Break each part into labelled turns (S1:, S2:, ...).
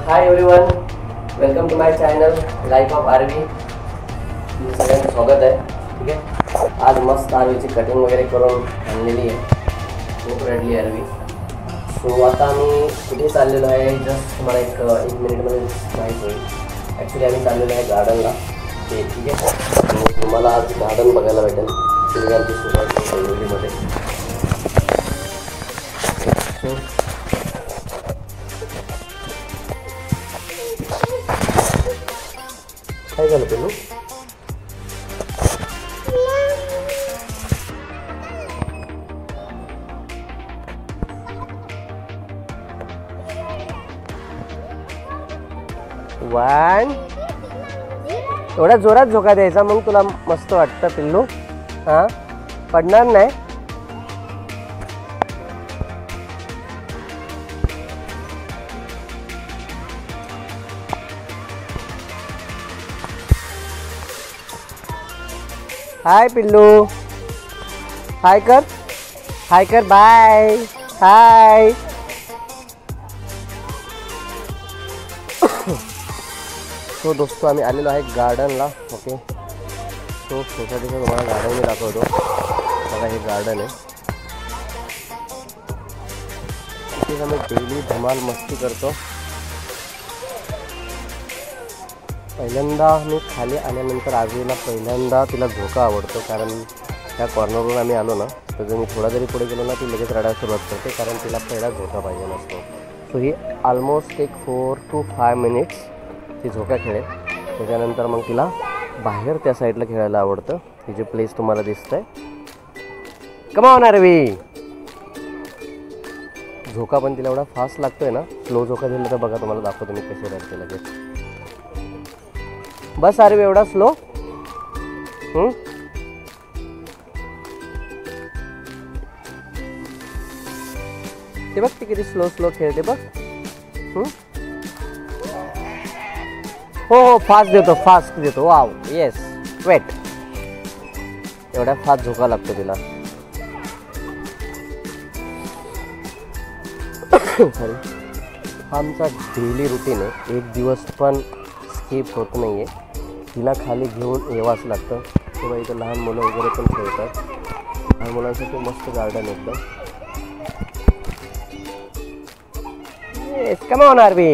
S1: High everyone, welcome to my channel life of Aarvi. तुमचं सगळ्यांचं स्वागत आहे. ठीक आहे, आज मस्त आरवीची कटिंग वगैरे करून आणलेली आहे. खूप रडली आरवी. सो आता आम्ही कुठे चाललेलो आहे जस्ट तुम्हाला एक मिनिटमध्ये माहीत होईल. ॲक्च्युली आम्ही चाललेलो आहे गार्डनला. ते ठीक आहे, तुम्हाला आज गार्डन बघायला भेटेल शिलगांची सुरुवात डोंबिवलीमध्ये. सो काय झालं पिल्लू? वन, एवढा जोरात झोका द्यायचा मग तुला मस्त वाटतं पिल्लू. हां, पडणार नाही. हाय पिल्लू, हाय कर, हाय कर, बाय, हाय. तो दोस्तों आम्ही आलेलो आहे गार्डनला. ओके, तो सोसायटीचं तुम्हाला गार्डन मी दाखवतो. बघा, हे गार्डन आहे. इथे आम्ही डेली धमाल मस्ती करतो. पहिल्यांदा मी खाली आल्यानंतर आजीला पहिल्यांदा तिला झोका आवडतो, कारण त्या कॉर्नरवरून आम्ही आलो ना, तर जर मी थोडा जरी पुढे गेलो ना ती लगेच रडायला सुरुवात करते, कारण तिला पहिला झोका पाहिजे नसतो. सो ही ऑलमोस्ट एक 4 to 5 मिनिट्स ती झोका खेळेल. त्याच्यानंतर मग तिला बाहेर त्या साईडला खेळायला आवडतं. ही जे प्लेस तुम्हाला दिसतंय. Come on Aarvi. झोका पण तिला एवढा फास्ट लागतोय ना, स्लो झोका दिला तर बघा तुम्हाला दाखवतो मी कसे रडते लगेच. बस आरवी, एवढा स्लो. ते बघ ती किती स्लो स्लो खेळते बघ. हो हो, फास्ट देतो, फास्ट देतो. Wow, yes, wait. एवढा फास्ट झोका लागतो तिला. सॉरी, हा आमचा डेली रुटीन आहे. एक दिवस पण स्किप होत नाही आहे. तिला खाली घेऊन यावंच लागतं. तेव्हा इथं लहान मुलं वगैरे पण खेळतात. लहान मुलांसाठी मस्त गार्डन एकदम. Yes, come on Aarvi.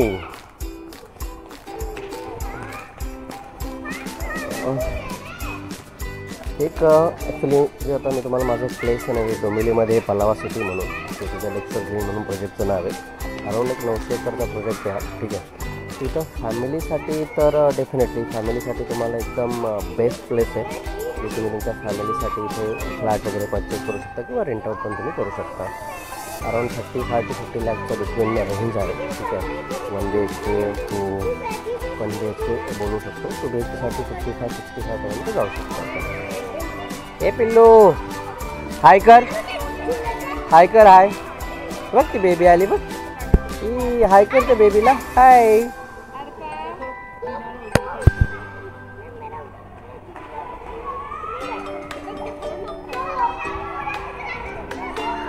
S1: एक ॲक्च्युली जे आता मी तुम्हाला माझं प्लेस आहे ना, डोंबिवलीमध्ये पलावा सिटी म्हणून, ते तिचं लेक्चर घे म्हणून प्रोजेक्टचं नाव आहे. अराऊंड एक 900 एकरचा प्रोजेक्ट आहे हा. ठीक आहे, तिथं फॅमिलीसाठी तर डेफिनेटली फॅमिलीसाठी तुम्हाला एकदम बेस्ट प्लेस आहे. जे तुम्ही तुमच्या फॅमिलीसाठी इथे फ्लॅट वगैरे परचेस करू शकता किंवा रेंट आउट पण तुम्ही करू शकता. अराऊंड 35 to 50 लाखच्या बिटवीन रेंज आहे. ठीक आहे, 1 BHK to 1 BHK बोलू शकतो. 2 BHKसाठी 55-65 पर्यंत जाऊ शकतो. ए पिल्लू, हाय कर, हाय कर, हाय. बघ ती बेबी आली बघ. हाय कर त्या बेबीला, हाय.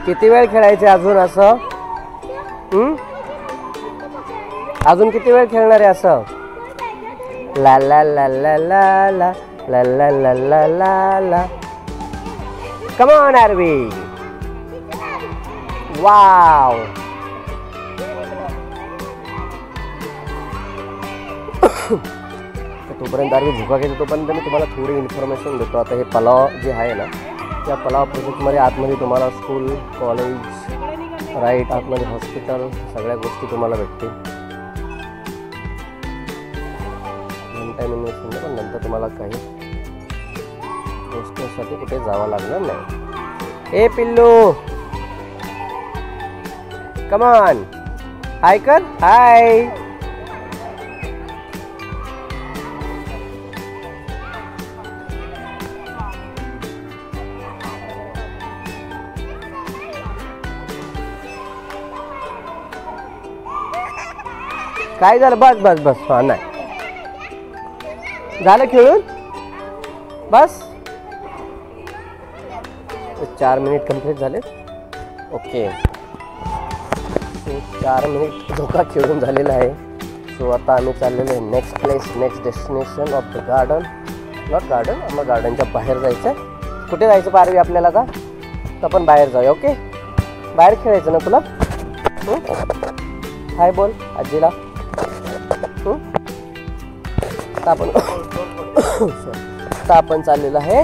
S1: किती वेळ खेळायचे अजून असं? अजून किती वेळ खेळणार आहे असं? ला ला ला ला ला ला ला ला ला ला ला ला. Come on Aarvi. वाव. तोपर्यंत आरवी झोका घेतो, तोपर्यंत मी तुम्हाला थोडी इन्फॉर्मेशन देतो. आता हे पलाव जे आहे ना, त्या पलाव प्रोजेक्टमध्ये आतमध्ये तुम्हाला स्कूल, कॉलेज, राईट, आतमध्ये हॉस्पिटल, सगळ्या गोष्टी तुम्हाला भेटतील. वन टाईम इन्व्हेस्टमेंट, पण नंतर तुम्हाला काही गोष्टींसाठी कुठे जावं लागणार नाही. ए पिल्लू, कम ऑन, हाय कर, हाय. काय झालं? बस बस बस. हां, नाही झालं खेळून, बस. 4 मिनिट कंप्लीट झाले. ओके, 4 मिनिट धोका खेळून झालेला आहे. सो आता आम्ही चाललेलो आहे next place, next destination of the garden. Not garden, आम्हाला गार्डनच्या बाहेर जायचं आहे. कुठे जायचं पारवी आपल्याला आता? तर आपण बाहेर जाऊया. ओके, बाहेर खेळायचं ना तुला? हाय बोल आजीला. आता आपण चाललेलं आहे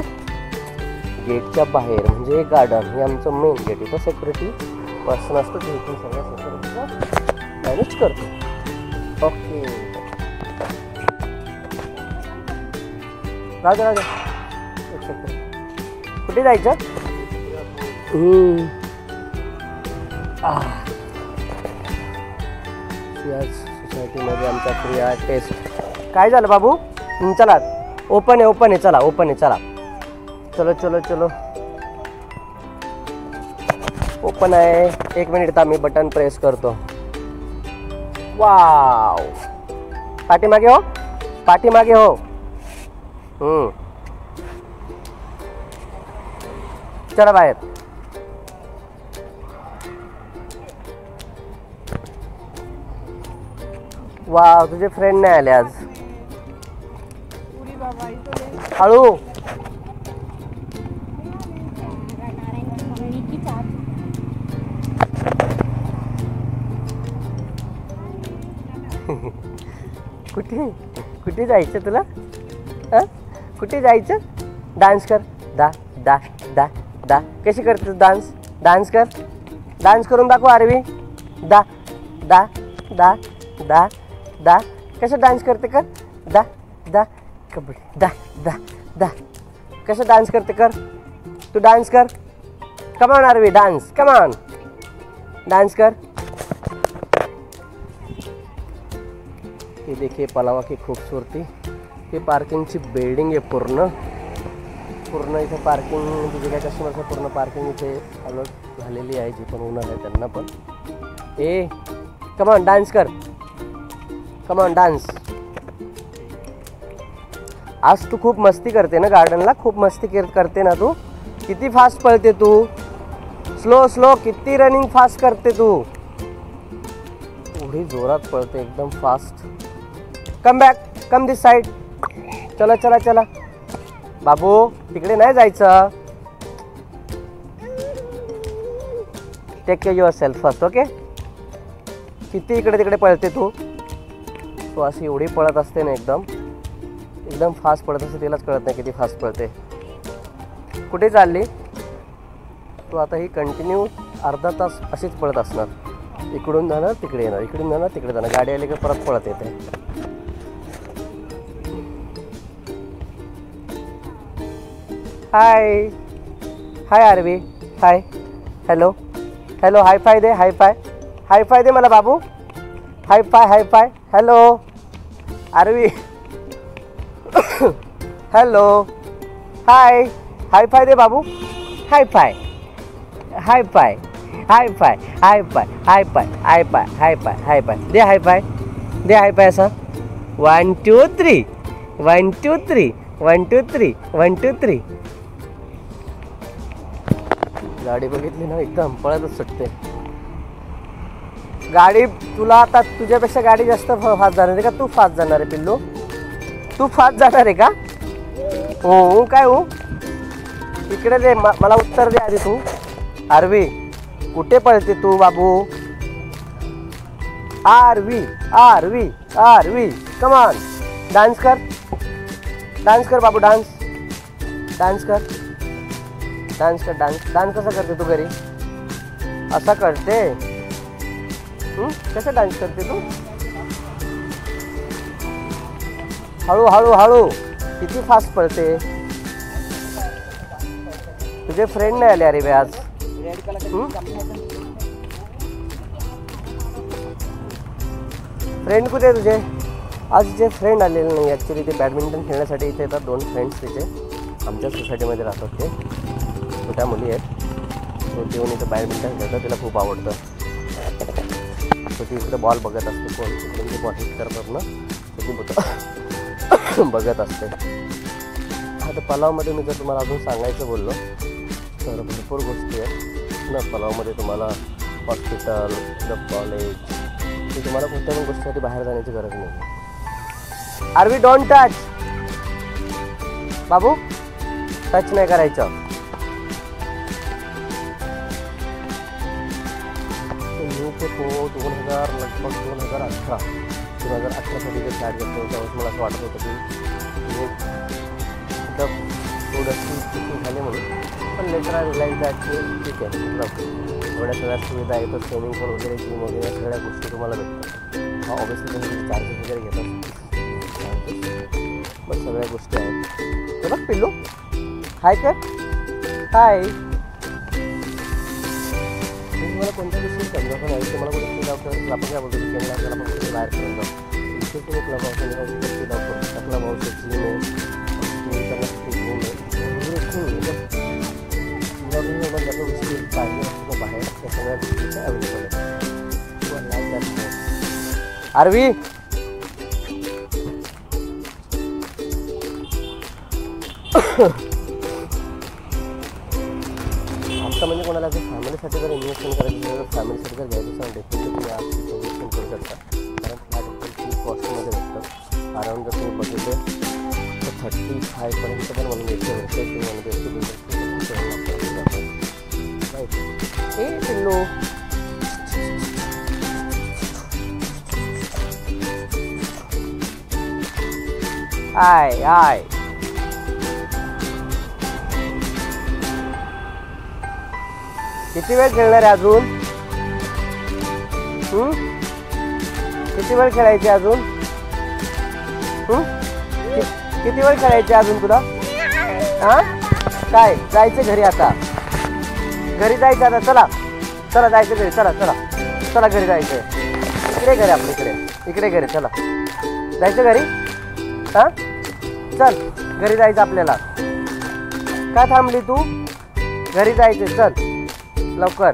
S1: गेटच्या बाहेर, म्हणजे हे गार्डन, हे आमचं मेन गेट. इथं सेक्युरिटी पर्सन असतो, ते इथून सगळ्या सेक्युरिटीचं मॅनेज करतो. ओके, राहू दे. कुठे जायचं? सोसायटीमध्ये आमचा फ्री आर्ट टेस्ट. काय झालं बाबू? चला, ओपन आहे, चला ओपन आहे, चला चलो ओपन आहे. 1 मिनिट मी बटन प्रेस करतो. वाव, पाठीमागे हो. चला बाहेर. वाव, तुझे फ्रेंड नाही आले आज. हळू. कुठे जायचं तुला? कुठे जायचं? डान्स कर. दा दा दा दा. कशी करते डान्स कर. डान्स करून दाखव आरवी. दा दा दा दा दा. कसं डान्स करते कर. दा दा कबड्डी. दा दा दा. कसं डान्स करते कर. तू डान्स कर. कमान आरवी, डान्स. कमान, डान्स कर. ये देखिए पलावा की खूबसूरती. ये पार्किंगची बिल्डिंग आहे पूर्ण इथे पार्किंग, म्हणजे काय कस्टमरचं पूर्ण पार्किंग इथे अलॉट झालेली आहे. जी पण होणार आहे त्यांना पण. ए कमान, डान्स कर. कमान, डान्स. आज तू खूप मस्ती करते ना गार्डनला, खूप मस्ती करते ना तू. किती फास्ट पळते तू. स्लो किती रनिंग फास्ट करते तू. एवढी जोरात पळते, एकदम fast. Come back, come this side. चला बाबू, तिकडे नाही जायचं. Take care yourself first. Okay. किती इकडे तिकडे पळते तू अशी एवढी पळत असते ना, एकदम फास्ट पळत असते. तिलाच कळत नाही किती फास्ट पळते. कुठे चालली तू आता? ही कंटिन्यू अर्धा तास अशीच पळत असणार. इकडून जाणार तिकडे येणार, इकडून जाणार तिकडे जाणार. गाडी आली की परत पळत येते. Hi Aarvi. Hi, hello. High five दे. हाय फाय दे मला बाबू. High five. Hello Aarvi. Hello. High five दे बाबू. High five. दे हाय फाय असा. 1 2 3 1 2 3 1 2 3 1 2 3. गाडी बघितली ना, एकदम पळतच सुटते गाडी. तुला आता तुझ्यापेक्षा गाडी जास्त फास्ट जाणार आहे का? तू फास्ट जाणार आहे पिल्लू? तू फास्ट जाणार आहे का? हो काय हो? इकडे दे, मला उत्तर दे आधी तू. आरवी, कुठे पळते तू बाबू? आरवी कमान, डान्स कर बाबू. डान्स कसा करते तू घरी? असा करते? कसं डान्स करते तू? हळू. किती फास्ट पळते. तुझे फ्रेंड नाही आले अरे आज. फ्रेंड कुठे तुझे? आज जे फ्रेंड आलेले नाही ॲक्च्युली. ते बॅडमिंटन खेळण्यासाठी इथे येतात. 2 फ्रेंड्स तिथे आमच्या सोसायटीमध्ये राहतात. ते छोट्या मुली आहेत. सो जेवण इथं बॅडमिंटन खेळतात. तिला खूप आवडतं. सो ती इकडे बॉल बघत असते. कोण इकडून जे बॉल हिट करतात ना, ती बघत असते. आता पलावमध्ये मी जर तुम्हाला अजून सांगायचं बोललो तर भरपूर गोष्टी आहेत ना. पलावमध्ये तुम्हाला हॉस्पिटल, द कॉलेज, की तुम्हाला कोणत्या पण गोष्टीसाठी बाहेर जाण्याची गरज नाही. Aarvi don't touch. बाबू टच नाही करायचं. मी ते 2000 लगभग 2018 साली जे फ्लॅट घेतलं त्यावेळेस मला असं वाटत होतं की थोडंशी चुकी झाली म्हणून. पण लेटर आय रिअलाइज दॅट की ठीक आहे, एवढ्या सगळ्या सुविधा आहेत, स्विमिंग पूल वगैरे, जिम वगैरे, सगळ्या गोष्टी तुम्हाला भेटतात. ऑब्विसली तुम्ही चार्जेस वगैरे घेतात, पण सगळ्या गोष्टी आहेत. ते बघ पिल्लू, हाय कर, हाय. तुम्हाला कोणत्या गोष्टी समजा पण आहे, तुम्हाला कोणती डॉक्टर आपण काय बोलतो की त्याला आपण कुठे बाहेर करून जाऊ, इथे तुम्ही club house doctor club house gym आहे, जिम आहे, ज्या गोष्टी पाहिजे बाहेर त्या सगळ्या गोष्टी अवेलेबल आहेत. आरवी आता म्हणजे कोणाला जर फॅमिलीसाठी जर इन्व्हेस्टमेंट करायचं असेल तर फॅमिलीसाठी जर घ्यायचं असेल डेफिनेटली तुम्ही आज इन्व्हेस्टमेंट करू शकता. कारण फ्लॅट एकदम खूप कॉस्टमध्ये भेटतं. अराउंड जर तुम्ही बघितलं तर 35पर्यंत पण म्हणून येते राईट. ए पिल्लू, हाय हाय. किती वेळ खेळणार आहे अजून? किती वेळ खेळायचे अजून? किती वेळ खेळायचे अजून तुला? हा काय जायचं घरी आता? घरी जायचं आता. चला चला जायचं घरी. चला चला चला घरी जायचंय. इकडे घरी, आपल्या इकडे, इकडे घरी. चला जायचं घरी. हा चल घरी जायचं आपल्याला. का थांबली तू? घरी जायचं, चल लवकर.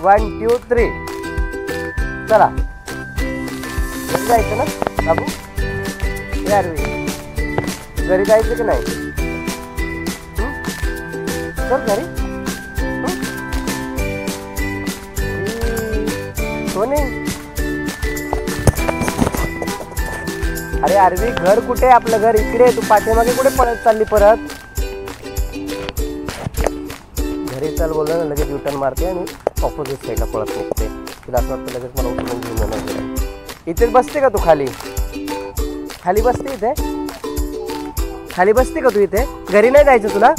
S1: 1 2 3 चला घरी जायचं ना बाबू? यार घरी जायचं की नाही? चल घरी. सोने, अरे आरवी घर कुठे आहे? आपलं घर इकडे. तू पाठीमागे कुठे पळत चालली परत? घरी चाल बोललं ना लगेच युटर्न मारते आणि ऑपोजिट साईडला पळत निघते. तिला असं वाटतं लगेच मला उचलून घेऊन येणार गेलं. इथेच बसते का तू? खाली खाली बसते इथे? खाली बसते का तू इथे? घरी नाही जायचं तुला?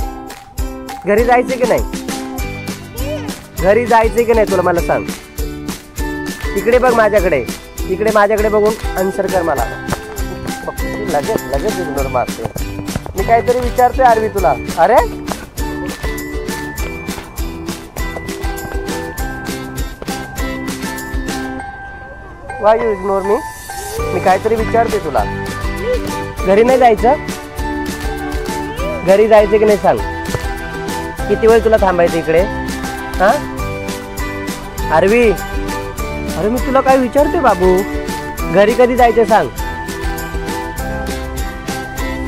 S1: घरी जायचं की नाही? घरी जायचं की नाही तुला मला सांग. इकडे बघ माझ्याकडे, इकडे माझ्याकडे बघून आन्सर कर मला. लगेच लगेच इग्नोर मारते. मी काहीतरी विचारतोय आरवी तुला. अरे वाय यू इग्नोर मी? मी काहीतरी विचारते तुला. घरी नाही जायचं? घरी जायचं की नाही सांग. किती वेळ तुला थांबायचं इकडे? हा आरवी, अरे मी तुला काय विचारते बाबू? घरी कधी जायचं सांग.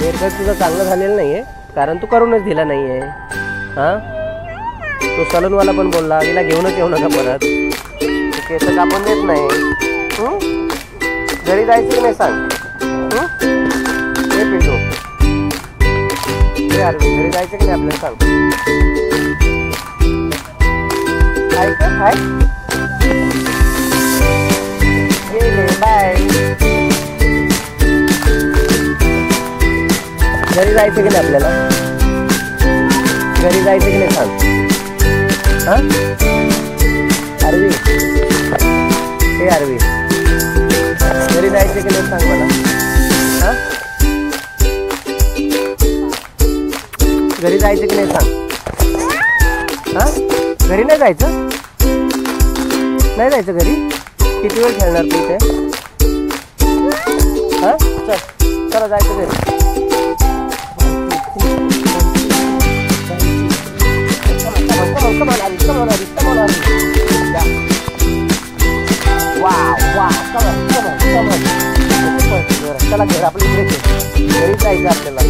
S1: हेअरकट तुझं चांगलं झालेलं नाहीये कारण तू करूनच दिला नाहीये. हा तो सलूनवाला पण बोलला तिला घेऊनच येऊ नका परत. केस कापून देत नाही. घरी जायचं की नाही सांग. हे पिंटू, हे आरवी, घरी जायचं की नाही आपल्याला सांग. ऐक हाय गेले बाय. घरी जायचं की नाही आपल्याला? घरी जायचं की नाही सांग. हा आरवी, हे आरवी, घरी जायचं की नाही सांग मला. हा घरी जायचं की नाही सांग. हा घरी नाही जायचं? नाही जायचं घरी? किती वेळ खेळणार तू इथे? हा चल चला जायचं घरी. चला घर आपल्या इकडे घरी जायचं आपल्याला.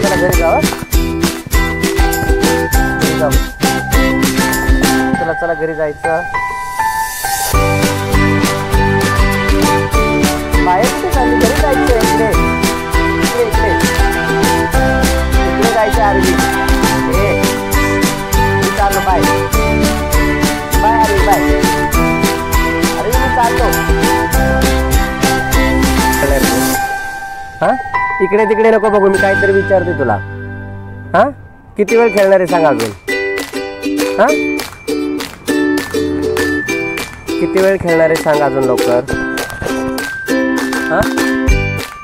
S1: चला घरी जाऊ. चला चला घरी जायचं. बाहेर कुठे चालली? घरी जायचं. इकडे इकडे इकडे इकडे जायचं. आरवी मी चाललो. Bye bye Aarvi bye. अरे मी चाललो. हा इकडे तिकडे नको बघू. मी काहीतरी विचारते तुला. हा किती वेळ खेळणार आहे सांग अजून. हा किती वेळ खेळणार आहे सांग अजून लवकर. हा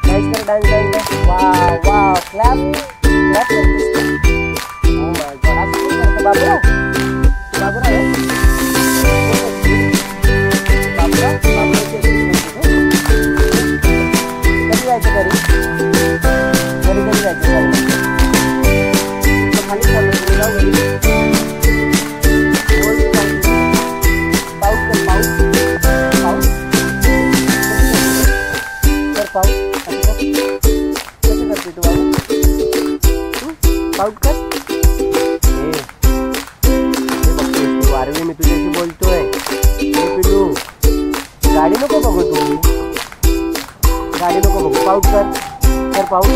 S1: डान्स कर. Dance dance. Wow wow. Clap clap करतेस. Oh my god. असं कोण करतं? बाबूराव. बाबूराव बाबूराव कधी जायचं घरी? घरी कधी जायचं? खाली चालू जाऊ घरी. पाऊस कर. पाऊस पाऊस कर. पाऊस कसं करते तू बाबू? पाऊस कर. तू आरवी मी तुझ्याशी बोलतोय. पिलू गाडी नको बघू. तू गाडी नको बघू. पाऊस कर. कर पाऊस.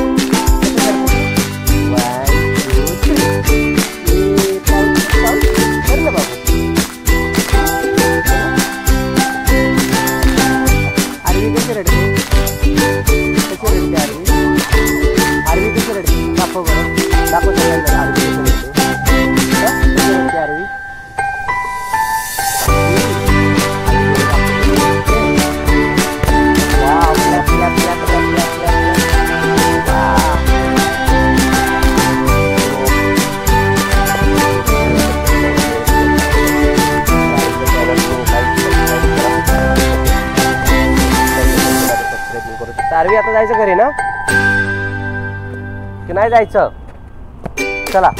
S1: आरवी आता जायचं घरी ना की नाही जायचं? चला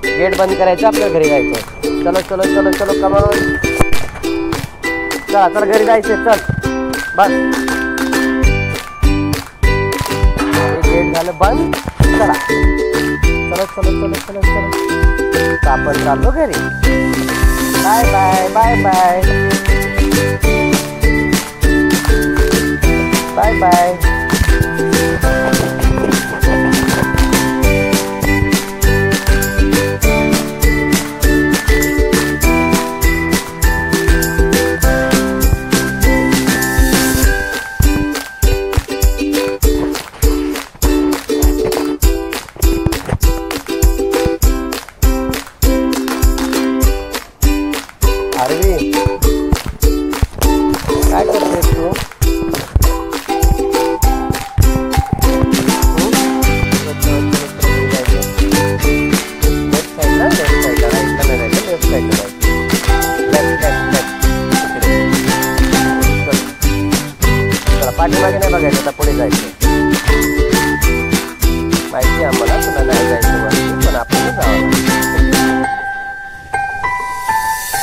S1: गेट बंद करायचं. आपल्या घरी जायचं. चलो चलो चलो चलो. कमान. चला चला घरी जायचं. चल बस. गेट झालं बंद. चला चलो चलो चलो चलो चलो. आपण चाललो घरी. Bye bye bye bye bye bye. Aarvi काय करतेस तू? पाठीमागे नाही बघायचं. आता पुढे जायचं. माहिती आम्हाला तुला नाही जायचं माहिती. पण आपण जावं.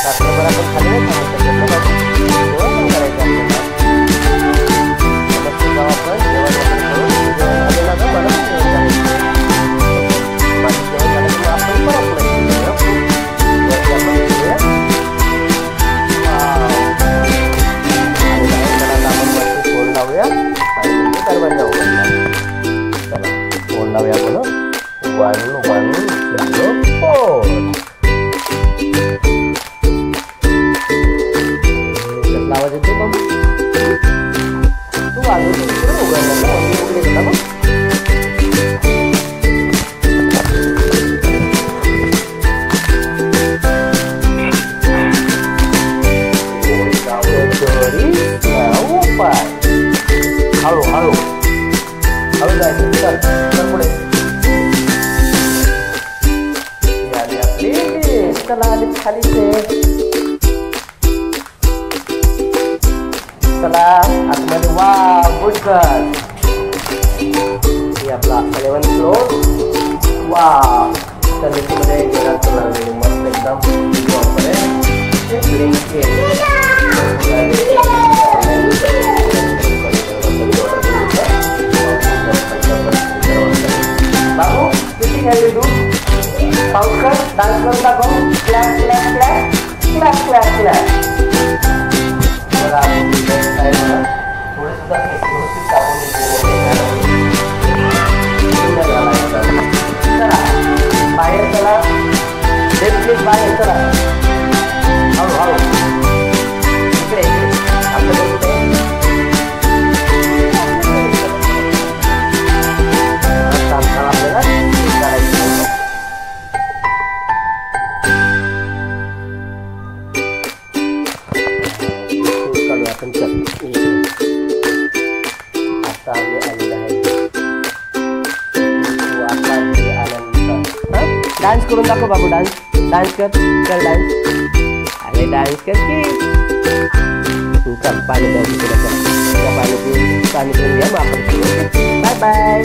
S1: रात्रभर आपण खाली नाही थांबू शकत ना बाबू. जेवण करायचं आपल्याला. जाऊ आपण जेवण वगैरे करून. जेवण झालं ना गं मला जेवण करायचं. माझं जेवण झालं की आपण परत फोन लावूया आणि दरवाजा उघडला. चला फोन लावूया आपण. 110 आवाज येते बघ. तू वाजवतो तिकडे उघडला ना. उघडे गेला बघ. हळू हळू हळू जायचं. चल चल पुढे. आली आपली. चला आली खाली ते. चला आतमध्ये. वा गुड गर्ल. हे आपला 11th फ्लोर. वा सर्विसमध्ये मस्त एकदम बाबू किती खेळले तू? पाऊस कर. डान्स करून दाखव. Clap clap clap clap clap. करून दाखव बाबू. डान्स डान्स कर कर डान्स. अरे डान्स कर की. चल पाणी प्यायचं तुला. चल पाणी पिऊन घ्या मग आपण. Bye bye.